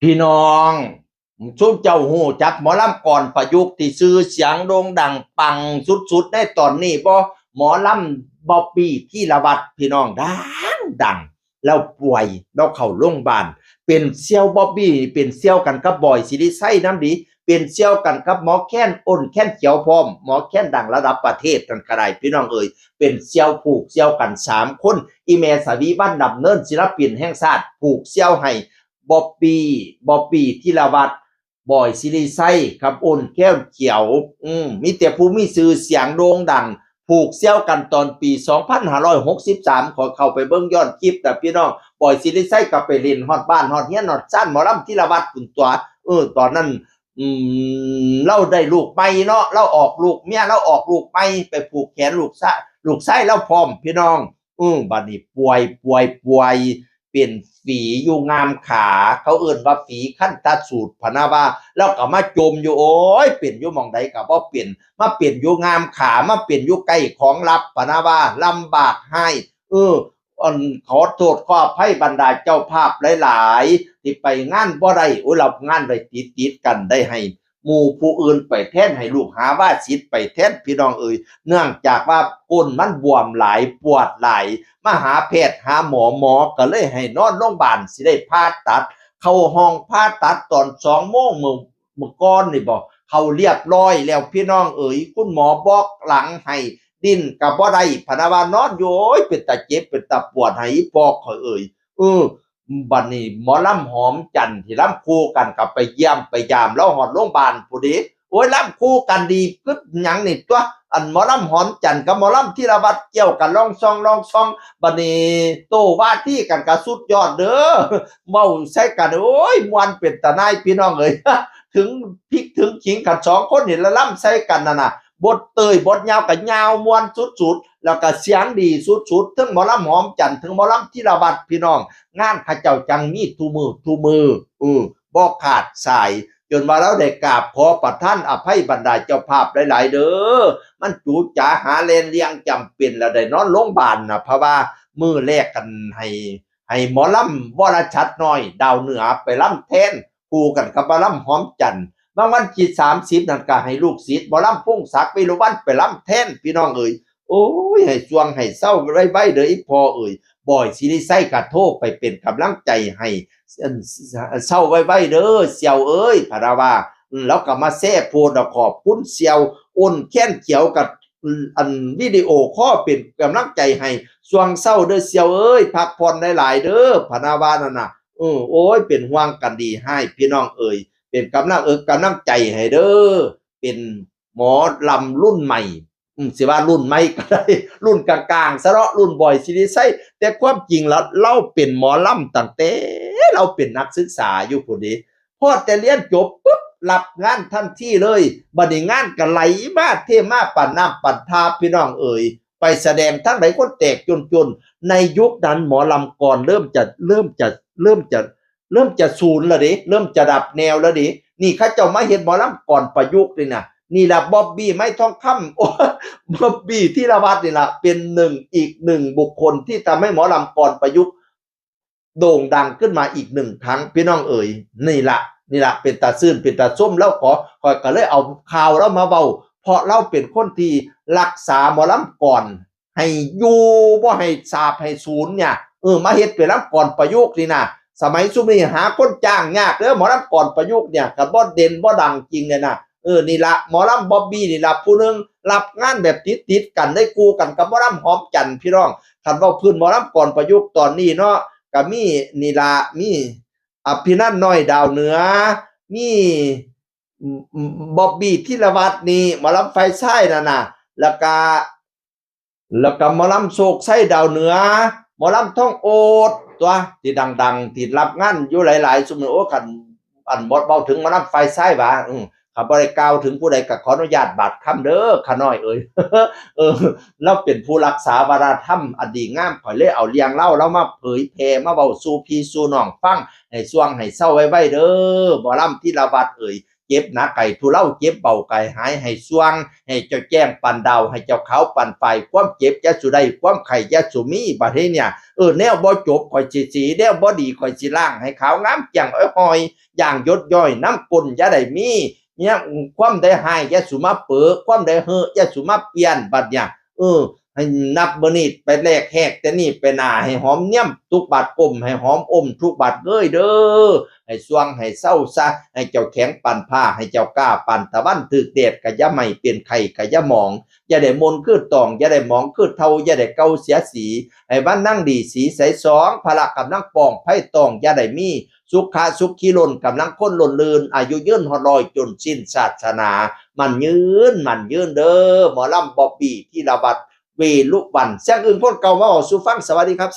พี่น้องชุมเจ้าหูจักหมอลำก่อนประยุกต์ที่ซื้อเสียงโด่งดังปังสุดๆในตอนนี้บ่หมอลำบ๊อบบี้พีรวัตรพี่น้องดังแล้วป่วยแล้วเข้าโรงพยาบาลเป็นเซี่ยวบ๊อบบี้เป็นเซี่ยวกันกับบอยสิริไซน้ำดีเป็นเซี่ยวกันกับหมอแค้นอ้นแค้นเขียวพร้อมหมอแค้นดังระดับประเทศกันก็ได้พี่น้องเอ่ยเป็นเซี่ยวผูกเซี่ยวกัน3คนอีเมสวีบ้านดำเนินศิลปินแห่งชาติผูกเซี่ยวให้บ๊อบบี้ธีรวัตรบอยซิริไซครับอ้นแก้วเขียวมีแต่ผู้มีชื่อเสียงโด่งดังผูกเซี่ยวกันตอนปี2563ขอเข้าไปเบิ่งย้อนคลิปแต่พี่น้องบอยซิริไซก็ไปเล่นฮอดบ้านฮอดเฮียนฮอดซ่านหมอลำธีรวัตรพุ่นตัวตอนนั้นเราได้ลูกใหม่เนาะเราออกลูกเมียเราออกลูกใหม่ไปผูกแขนลูกไส้เราพร้อมพี่น้องบัดนี้ป่วยเป็นฝีอยู่งามขาเขาเอิ้นว่าฝีขั้นตาสูตรพะนะว่าแล้วก็มาจมอยู่โอ้ยเป็นอยู่หม่องใดก็บ่เป็นมาเป็นอยู่งามขามาเป็นอยู่ใกล้ของลับพะนะว่าลำบากให้อันขอโทษขออภัยบรรดาเจ้าภาพหลายๆที่ไปงานบ่ได้โอ้ยเรางานได้ติดกันได้ให้หมู่ผู้อื่นไปแทนให้ลูกหาว่าศิษย์ไปแทนพี่น้องเอ่ยเนื่องจากว่าก้นมันบวมหลายปวดหลายมาหาแพทย์หาหมอก็เลยให้นอนโรงพยาบาลสิได้ผ่าตัดเข้าห้องผ่าตัดตอน2 โมงมื้อก่อนนี่บ่เขาเรียบร้อยแล้วพี่น้องเอ๋ยคุณหมอบอกหลังให้ดิ้นก็บ่ได้พะนะว่านอนอยู่โอ้ยเป็นตาเจ็บเป็นตาปวดให้อีปอกข้อยเอ่ยบัดนี้หมอลำหอมจันทร์ที่ลำคู่กันก็ไปเยี่ยมไปยามเลาฮอดโรงบาลพู้นเด้โอ้ยลำคู่กันดีคือหยังนี่ตัวอันหมอลำหอมจันทร์กับหมอลำธีรวัตรเกี่ยวกันลองซองบัดนี้โต้วาทีกันก็สุดยอดเด้อเว้าใส่กันโอ้ยม่วนเป็นตาหนายพี่น้องเอ้ยถึงพริกถึงขิงกัน2 คนนี่ละลำใส่กันนั่นน่ะบทเตยบทยาวก็ยาวม่วนสุดๆแล้วก็เสียงดีสุดๆทั้งหมอลำหอมจันทร์ทั้งหมอลำธีรวัตรพี่น้องงานเขาเจ้าจังมีทุมือบ่ขาดสายจนว่าเราได้กราบขอประทานอภัยบรรดาเจ้าภาพหลายๆเด้อมันจูจ๋าหาแลนเลี้ยงจำเป็นแล้วได้นอนโรงพยาบาลน่ะเพราะว่ามื้อแรกกันให้หมอลำวรชัดน้อยดาวเหนือไปลำแทนคู่กันกับหมอลำหอมจันทร์บางวันที่30นั่นก็ให้ลูกศิษย์หมอลำพงศักดิ์วิรุวัฒน์ไปลำแทนพี่น้องเอ๋ยโอ้ยให้สวงให้เศร้าไว้เด้ออีพ่อเอ๋ยบอยสิริไซก็โทรไปเป็นกำลังใจให้เศร้าไว้เด้อเสี่ยวเอ้ยพะนะว่าแล้วก็มาแซ่โพดขอบคุณเสี่ยวอ้นแค้นเขียวกับอันวิดีโอคอลเป็นกำลังใจให้สวงเศร้าเด้อเสี่ยวเอ้ยพักผ่อนหลายๆเด้อพะนะว่านั่นน่ะโอ้ยเป็นห่วงกันดีให้พี่น้องเอ่ยเป็นกำลังใจให้เด้อเป็นหมอลำรุ่นใหม่สิว่ารุ่นใหม่ก็ได้รุ่นกลางๆซะเนาะรุ่นบอยสิริไซแต่ความจริงแล้วเราเป็นหมอลำตั้งแต่เราเป็นนักศึกษาอยู่พุ่นเด้พอแต่เรียนจบปุ๊บรับงานทันทีเลยบัดนี้งานก็ไหลมาเทมาปานน้ำปานทาพี่น้องเอ่ยไปแสดงทั้งหลายคนแตกจนในยุคนั้นหมอลำก่อนเริ่มจะศูนย์แล้วเด้เริ่มจะดับแนวแล้วเด้นี่เขาเจ้ามาเฮ็ดหมอลำก่อนประยุกต์นี่น่ะนี่ล่ะบ๊อบบี้ไม้ทองคำโอ้บ๊อบบี้ธีรวัตรนี่ล่ะเป็นอีกหนึ่งบุคคลที่ทำให้หมอลำก่อนประยุกต์โด่งดังขึ้นมาอีก1 ครั้งพี่น้องเอ๋ยนี่ล่ะเป็นตาซื่นเป็นตาส้มแล้วขอยก็เลยเอาข่าวเรามาเว้าเพราะเราเป็นคนที่รักษาหมอลำก่อนให้อยู่บ่ให้สาบให้สูญเนี่ยมาเฮ็ดเป็นลำก่อนประยุกต์นี่น่ะสมัยซุมื้อนี้หาคนจ้างยากเด้อหมอลำก่อนประยุกต์เนี่ยก็บ่เด่นบ่ดังจริงเนี่ยน่ะนี่ล่ะหมอลำบ๊อบบี้นี่ล่ะผู้หนึงรับงานแบบติดกันได้คู่กันกับหมอลำหอมจันทร์พี่น้องคันเว้าพื้นหมอลำก่อนประยุกต์ตอนนี้เนาะก็มีนี่ล่ะมีอภินันท์น้อยดาวเหนือมีบ๊อบบี้ธีรวัตรนี่หมอลำไฟฉายนั่นน่ะแล้วก็หมอลำโศกไส้ดาวเหนือหมอลำท่องโอดตัวที่ดังๆที่รับงานอยู่หลายๆซุมื้อโอ้คันอันบ่เว้าถึงหมอลำไฟฉายว่าข้าบ่ได้กล่าวถึงผู้ใดก็ขออนุญาตบาดคำเด้อข้าน้อยเอ้ยเออเราเป็นผู้รักษาวัฒนธรรมอันดีงามข้อยเลยเอาเรื่องเล่ามาเผยแพร่มาเว้าสู่พี่สู่น้องฟังให้สวงให้เซาไว้เด้อหมอลำธีรวัตรเอ้ย เจ็บหนักไก่ทุเลาเจ็บเบาไก่หายให้สว่างให้เจ้าแจ้งปันดาวให้เจ้าขาวปันไฟความเจ็บจะสุได้ความไข่จะสุมีบัดนี้เนี่ยแนวบ่จบข่อยสิสีแนวบ่ดีข่อยสิล้างให้ขาวงามจังหอยอย่างยดย่อยน้ำกลอย่าได้มีเนี่ยความได้หายอย่าสุมาเปิกความได้เฮออย่าสุมาเปลี่ยนบัดเนี่ยให้นับมื้อนี้ไปแลกแหกแต่นี่ไปหน้าให้หอมเนียมทุกบาดกลมให้หอมอมทุกบาดเอ้ยเด้อให้สว่างให้เศร้าซะให้เจ้าแข็งปันผ้าให้เจ้ากล้าปันตะวันถึกแดดก็อย่าไม่เปลี่ยนไข่ก็อย่าหมองอย่าได้มนคือตองอย่าได้หมองคือเทาอย่าได้เกาเสียสีให้บ้านนั่งดีสีใสสองพละกำลังปองไผ่ตองอย่าได้มีสุขะสุขขีล้นกำลังคนล้นลืนอายุยืนฮอดร้อยจนสิ้นศาสนามันยืนเด้อหมอลำบ๊อบบี้ที่ระบัดเวลุวันเสียงอื่นคนเก่ามาออกสู่ฟังสวัสดีครับ